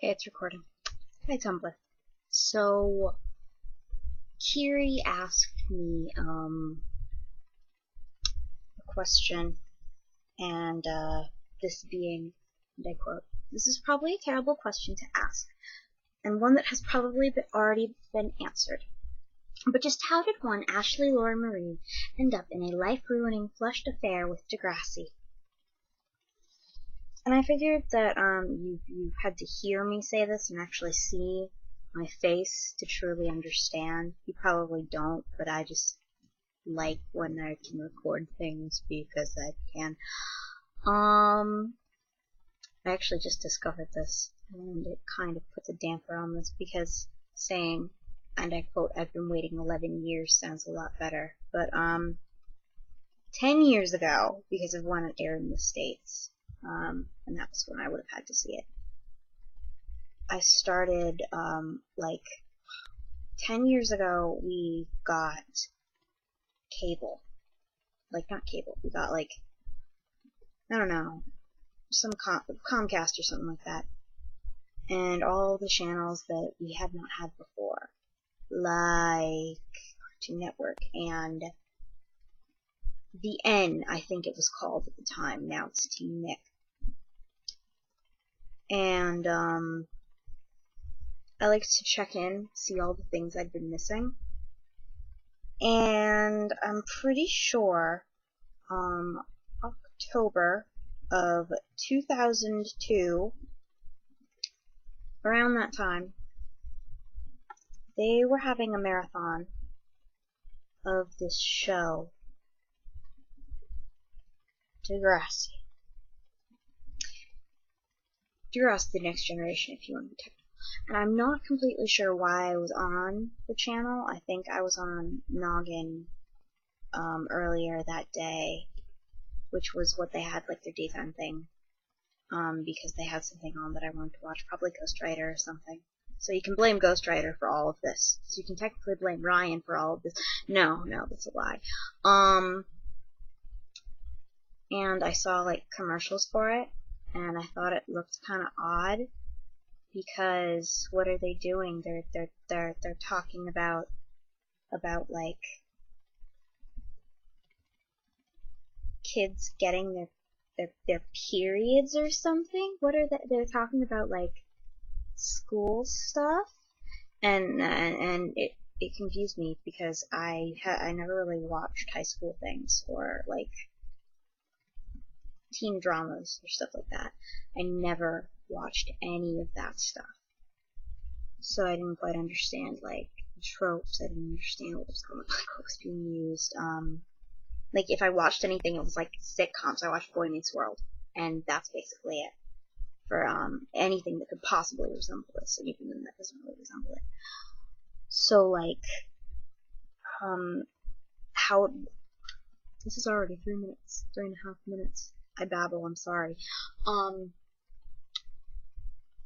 Okay, it's recording. Hi, Tumblr. So, Kiri asked me, a question, and, this being, and I quote, "This is probably a terrible question to ask, and one that has probably already been answered. But just how did one Ashley Laura Marie end up in a life-ruining flushed affair with Degrassi?" And I figured that you had to hear me say this and actually see my face to truly understand. You probably don't, but I just like when I can record things because I can. I actually just discovered this, and it kind of puts a damper on this because saying, and I quote, "I've been waiting 11 years" sounds a lot better. But 10 years ago, because of when it aired in the States, and that was when I would have had to see it. I started, like, 10 years ago, we got cable. Like, not cable, we got, like, I don't know, some Comcast or something like that. And all the channels that we had not had before, like Cartoon Network and The N, I think it was called at the time. Now it's Teen Nick. And, I like to check in, see all the things I'd been missing. And I'm pretty sure, October of 2002, around that time, they were having a marathon of this show, Degrassi. Degrassi, The Next Generation, if you want to be technical. And I'm not completely sure why I was on the channel. I think I was on Noggin earlier that day, which was what they had, like, their daytime thing, because they had something on that I wanted to watch, probably Ghost Rider or something. So you can blame Ghost Rider for all of this. So you can technically blame Ryan for all of this. No, that's a lie. And I saw, like, commercials for it, and I thought it looked kind of odd, because what are they doing? They're talking about like kids getting their periods or something. What are they? They're talking about, like, school stuff, and it confused me because I never really watched high school things or, like, teen dramas or stuff like that. I never watched any of that stuff. So I didn't quite understand, like, the tropes. I didn't understand what was going on, what was being used. Like, if I watched anything, it was like sitcoms. I watched Boy Meets World, and that's basically it for anything that could possibly resemble this, and even then that doesn't really resemble it. So, like, how this is already 3.5 minutes. I babble, I'm sorry.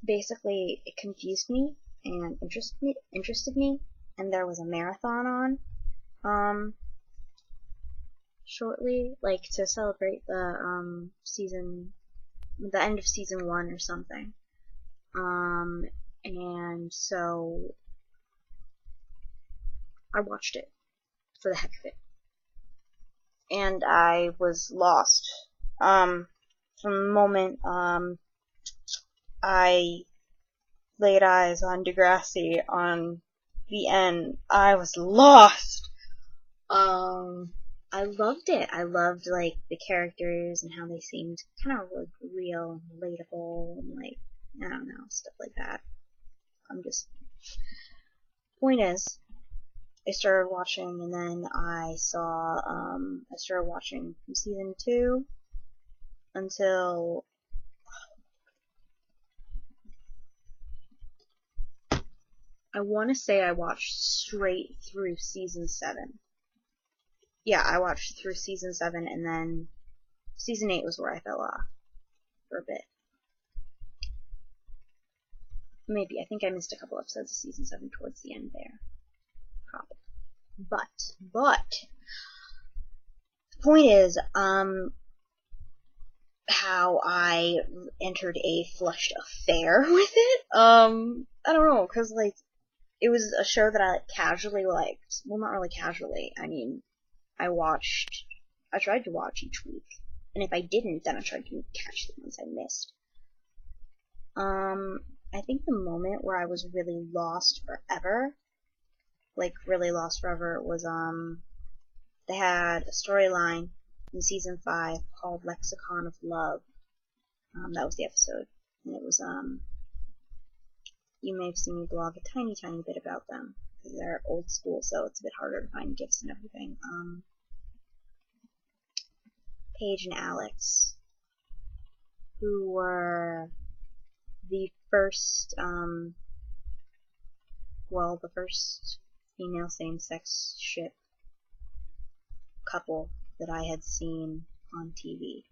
Basically, it confused me and interested me, and there was a marathon on, shortly, like, to celebrate the, the end of season 1 or something. And so I watched it for the heck of it. And I was lost. From the moment, I laid eyes on Degrassi on The N, I was lost. I loved it. I loved, like, the characters and how they seemed kind of, like, real and relatable and, like, I don't know, stuff like that. Point is, I started watching, and then I started watching from season 2 until I want to say I watched straight through season 7. Yeah, I watched through season 7, and then season 8 was where I fell off for a bit. Maybe. I think I missed a couple episodes of season 7 towards the end there. Probably. But, the point is, how I entered a flushed affair with it. I don't know, cause like, it was a show that I casually liked. Well, not really casually. I mean, I tried to watch each week. And if I didn't, then I tried to catch the ones I missed. I think the moment where I was really lost forever, like really lost forever, was, they had a storyline in season 5 called Lexicon of Love. That was the episode. And it was, you may have seen me blog a tiny, tiny bit about them, because they're old school, so it's a bit harder to find gifs and everything. Paige and Alex, who were the first, the first female same-sex ship couple that I had seen on TV,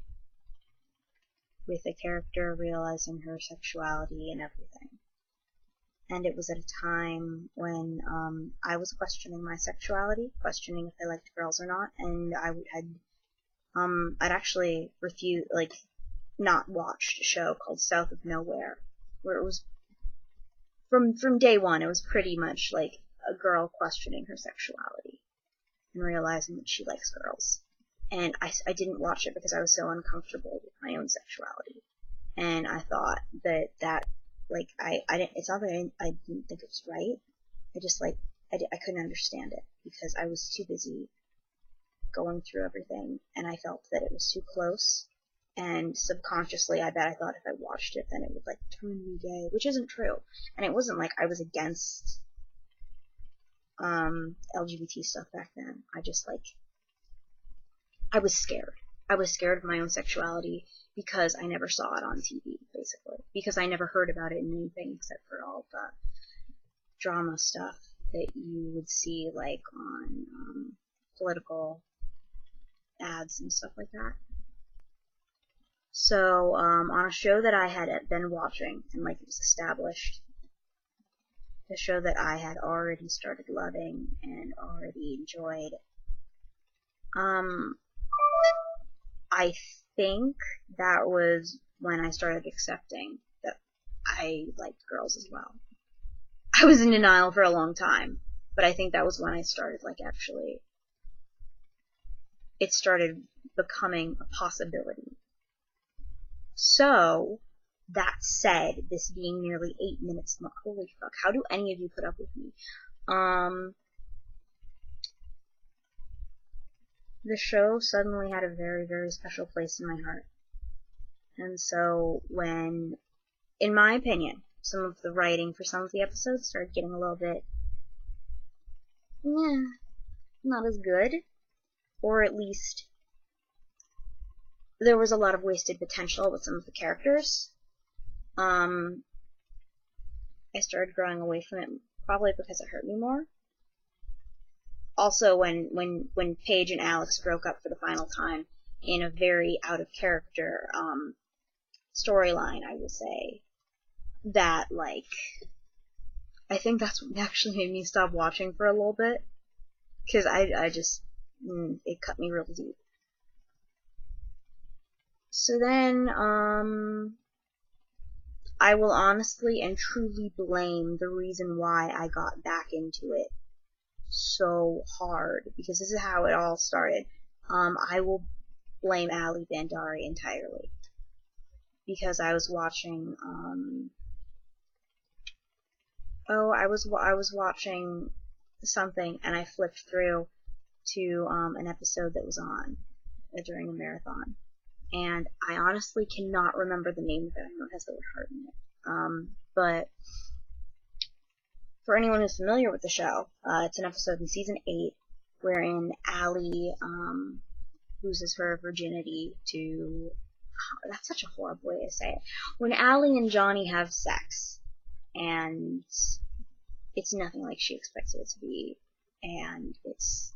with a character realizing her sexuality and everything. And it was at a time when I was questioning my sexuality, questioning if I liked girls or not, and I'd actually not watched a show called South of Nowhere, where it was from day one, it was pretty much like a girl questioning her sexuality and realizing that she likes girls. And I didn't watch it because I was so uncomfortable with my own sexuality. And I thought that I didn't, it's not that I didn't think it was right. I just I couldn't understand it because I was too busy going through everything, and I felt that it was too close. And subconsciously, I bet I thought if I watched it, then it would turn me gay, which isn't true. And it wasn't like I was against LGBT stuff back then. I was scared. I was scared of my own sexuality because I never saw it on TV, basically. Because I never heard about it in anything except for all the drama stuff that you would see, on political ads and stuff like that. So, on a show that I had been watching, and it was established, a show that I had already started loving and already enjoyed, I think that was when I started accepting that I liked girls as well. I was in denial for a long time, but I think that was when I started, actually, it started becoming a possibility. So, that said, this being nearly 8 minutes long, holy fuck, how do any of you put up with me? The show suddenly had a very, very special place in my heart. And so when, in my opinion, some of the writing for some of the episodes started getting a little bit, not as good, or at least there was a lot of wasted potential with some of the characters, I started growing away from it, probably because it hurt me more. Also, when Paige and Alex broke up for the final time in a very out of character storyline, I will say that I think that's what actually made me stop watching for a little bit, because I just it cut me real deep. So then I will honestly and truly blame the reason why I got back into it so hard, because this is how it all started. I will blame Ali Bandari entirely, because I was watching I was watching something, and I flipped through to an episode that was on during a marathon, and I honestly cannot remember the name of it. I know it has the word heart in it, but for anyone who's familiar with the show, it's an episode in season 8 wherein Allie loses her virginity to... Oh, that's such a horrible way to say it. When Allie and Johnny have sex, and it's nothing like she expected it to be, and it's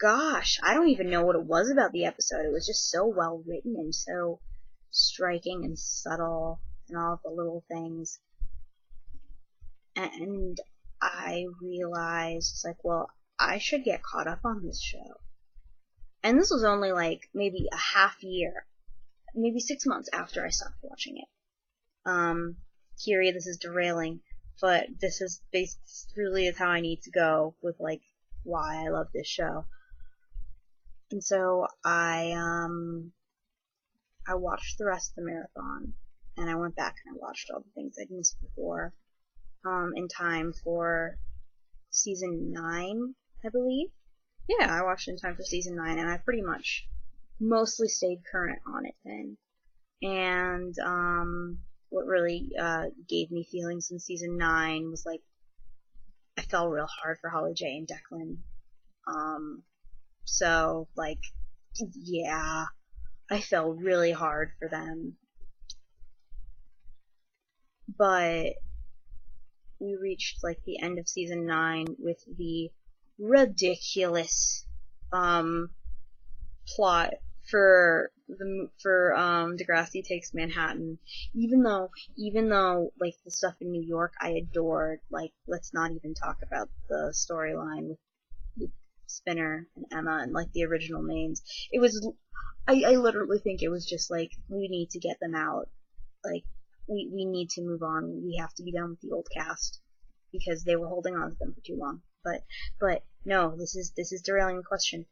gosh, I don't even know what it was about the episode. It was just so well written and so striking and subtle, and all of the little things. And I realized, well, I should get caught up on this show. And this was only like maybe a half year, maybe 6 months after I stopped watching it. Kiri, this is derailing, but this really is how I need to go with like why I love this show. And so I watched the rest of the marathon, and I went back and I watched all the things I'd missed before, in time for season 9, I believe. Yeah, I watched it in time for season 9, and I pretty much mostly stayed current on it then. And what really gave me feelings in season 9 was like I fell real hard for Holly J and Declan. So like, yeah, I fell really hard for them. But we reached like the end of season 9 with the ridiculous plot for Degrassi Takes Manhattan. Even though like the stuff in New York I adored, like let's not even talk about the storyline with Spinner and Emma and like the original names. It was I literally think it was just like we need to get them out. Like we need to move on. We have to be done with the old cast because they were holding on to them for too long. But no, this is derailing the question.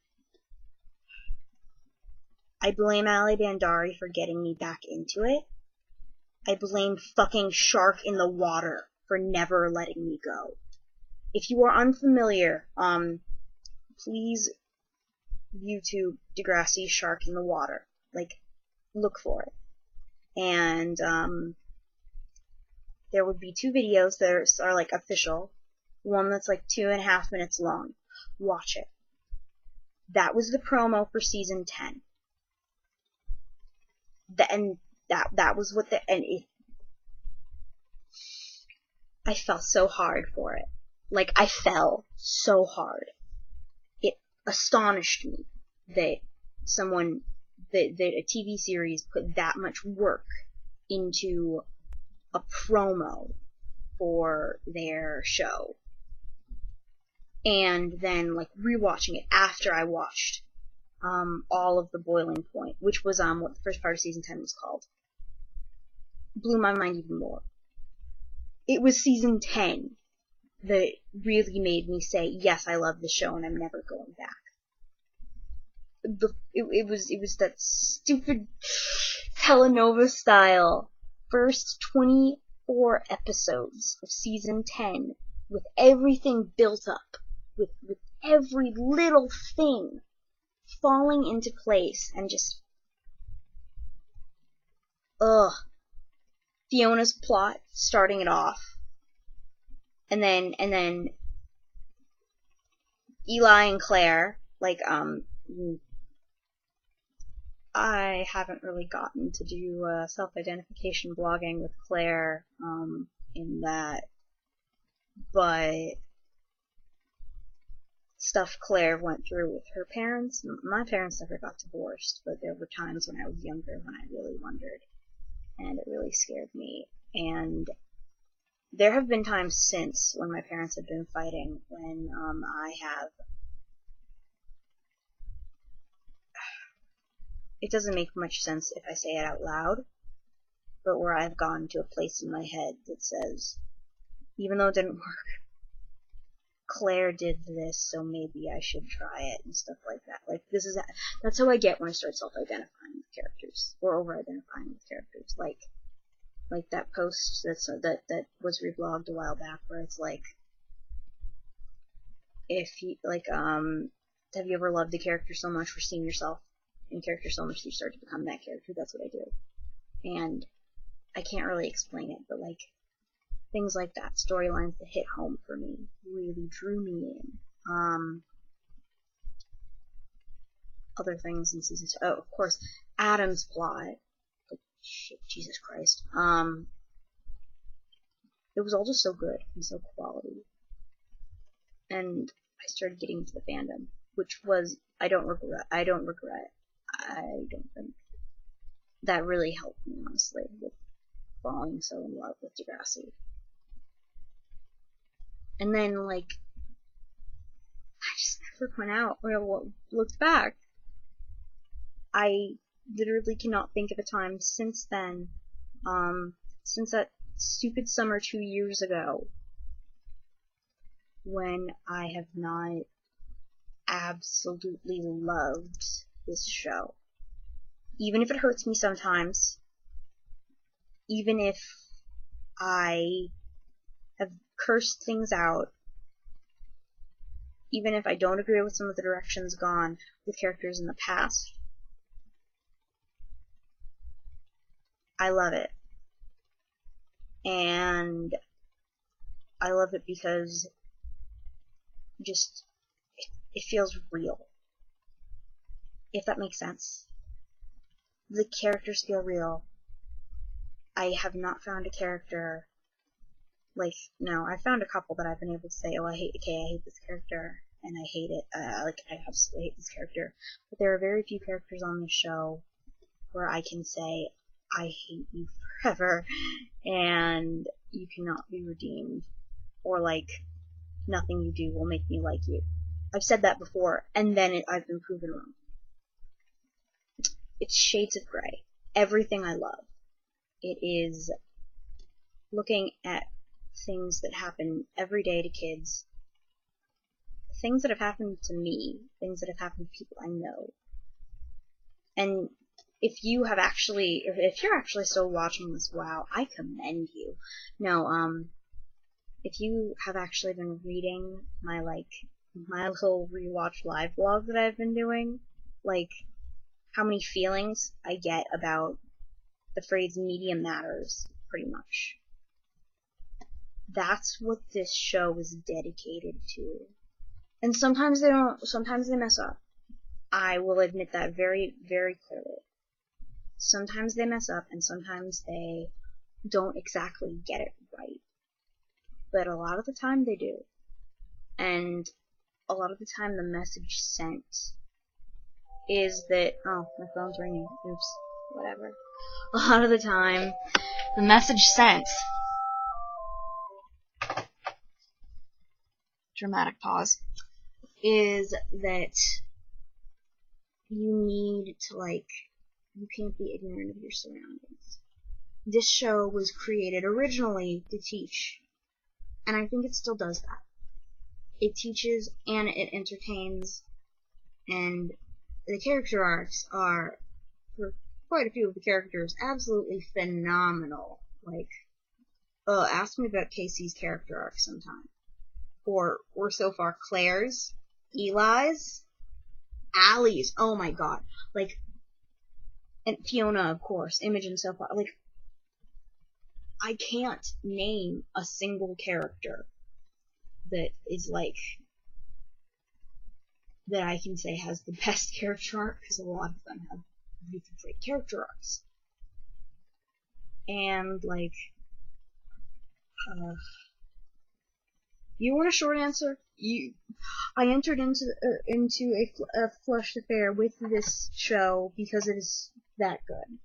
I blame Ali Bandari for getting me back into it. I blame fucking Shark in the Water for never letting me go. If you are unfamiliar, please YouTube Degrassi Shark in the Water. Like, look for it. And there would be 2 videos that are like official. One that's like 2.5 minutes long. Watch it. That was the promo for season 10. That was what I fell so hard for it. Like, I fell so hard. It astonished me that a TV series put that much work into a promo for their show. And then, like, rewatching it after I watched all of the Boiling Point, which was what the first part of season 10 was called, blew my mind even more. It was season 10 that really made me say, yes, I love the show and I'm never going back. It was that stupid telenovela style first 24 episodes of season 10 with everything built up, with every little thing falling into place, and just Fiona's plot starting it off, and then Eli and Claire, like I haven't really gotten to do self-identification blogging with Claire in that, but stuff Claire went through with her parents. My parents never got divorced, but there were times when I was younger when I really wondered, and it really scared me. And there have been times since when my parents have been fighting when I have... It doesn't make much sense if I say it out loud, but where I've gone to a place in my head that says, even though it didn't work, Claire did this, so maybe I should try it, and stuff like that. Like, that's how I get when I start self-identifying with characters, or over-identifying with characters. Like that post that was reblogged a while back, where it's like, if you, like, have you ever loved a character so much or seen yourself in character so much that you start to become that character? That's what I do. And I can't really explain it, but like, things like that, storylines that hit home for me, really drew me in. Other things in season 2. Oh, of course, Adam's plot. Like, shit, Jesus Christ. It was all just so good and so quality. And I started getting into the fandom, which was, I don't regret. I don't think that really helped me, honestly, with falling so in love with Degrassi. And then, like, I just never went out or looked back. I literally cannot think of a time since then, since that stupid summer 2 years ago, when I have not absolutely loved this show. Even if it hurts me sometimes, even if I have cursed things out, even if I don't agree with some of the directions gone with characters in the past, I love it. And I love it because just it feels real. If that makes sense. The characters feel real. I have not found a character like, no, I found a couple that I've been able to say, oh, I hate this character, and I hate it, I absolutely hate this character. But there are very few characters on this show where I can say, I hate you forever, and you cannot be redeemed, or like, nothing you do will make me like you. I've said that before, and then I've been proven wrong. It's shades of gray. Everything I love. It is looking at things that happen every day to kids, things that have happened to me, things that have happened to people I know. And if you're actually still watching this, wow, I commend you. No, if you have actually been reading my little rewatch live blog that I've been doing, like, how many feelings I get about the phrase media matters, pretty much. That's what this show is dedicated to. And sometimes they mess up. I will admit that very, very clearly. Sometimes they mess up, and sometimes they don't exactly get it right. But a lot of the time they do. And a lot of the time the message sent is that, oh, my phone's ringing. Oops. Whatever. A lot of the time, the message sent, dramatic pause, is that you need to, you can't be ignorant of your surroundings. This show was created originally to teach, and I think it still does that. It teaches and it entertains, and the character arcs are, for quite a few of the characters, absolutely phenomenal. Ask me about Casey's character arc sometime. Or so far, Claire's, Eli's, Allie's, oh my god. And Fiona, of course, Imogen so far. I can't name a single character that is that I can say has the best character arc, because a lot of them have really great character arcs. And, you want a short answer? I entered into a flushed affair with this show because it is that good.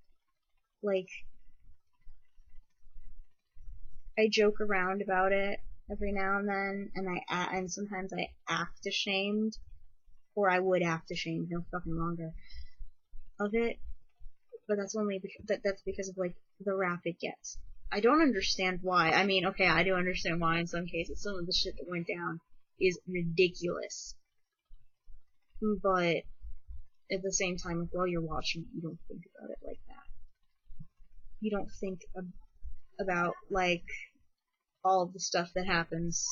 I joke around about it every now and then, and sometimes I act ashamed, or I would act ashamed no fucking longer of it. But that's only that's because of the rap it gets. I don't understand why. I mean, okay, I do understand why in some cases. Some of the shit that went down is ridiculous. But at the same time, while you're watching it, you don't think about it like that. You don't think about, all of the stuff that happens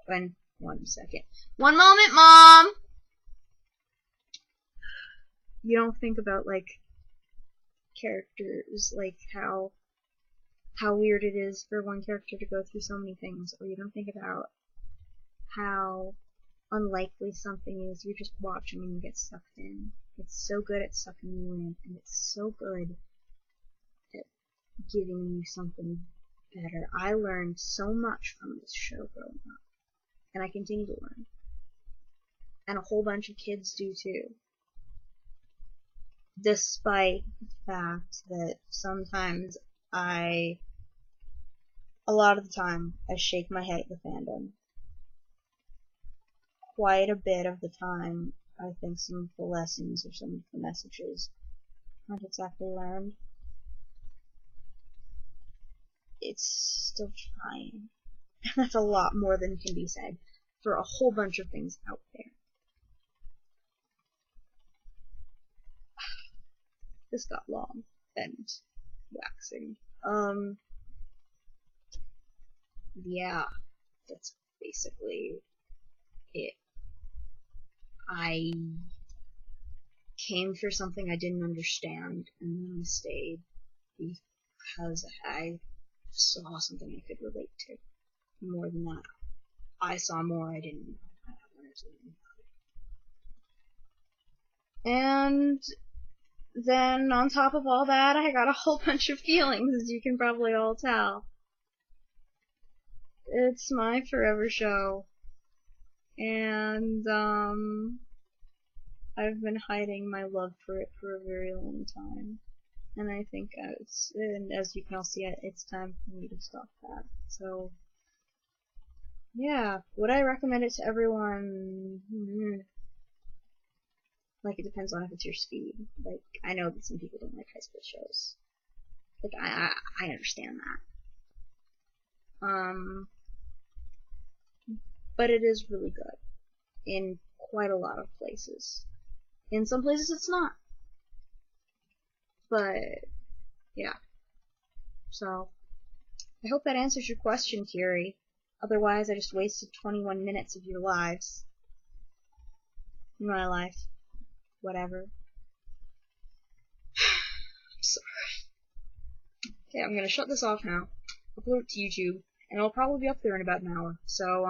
when... One second. One moment, Mom! You don't think about, characters, how weird it is for one character to go through so many things, or you don't think about how unlikely something is. You're just watching and you get sucked in. It's so good at sucking you in, and it's so good at giving you something better. I learned so much from this show growing up, and I continue to learn. And a whole bunch of kids do too. Despite the fact that sometimes a lot of the time, I shake my head at the fandom. Quite a bit of the time, I think some of the lessons or some of the messages Not exactly learned. It's still trying. That's a lot more than can be said for a whole bunch of things out there. This got long and waxing. Yeah, that's basically it. I came for something I didn't understand, and then I stayed because I saw something I could relate to. More than that, I saw more I didn't know. And then on top of all that, I got a whole bunch of feelings, as you can probably all tell. It's my forever show. And, I've been hiding my love for it for a very long time. And I think as you can all see, it's time for me to stop that. So, yeah. Would I recommend it to everyone? Like, it depends on if it's your speed. Like, I know that some people don't like high school shows. Like, I understand that. But it is really good in quite a lot of places. In some places it's not. But, yeah. So, I hope that answers your question, Kiri. Otherwise, I just wasted 21 minutes of your lives. My life. Whatever. I'm sorry. Okay, I'm gonna shut this off now. Upload it to YouTube, and it'll probably be up there in about an hour. So,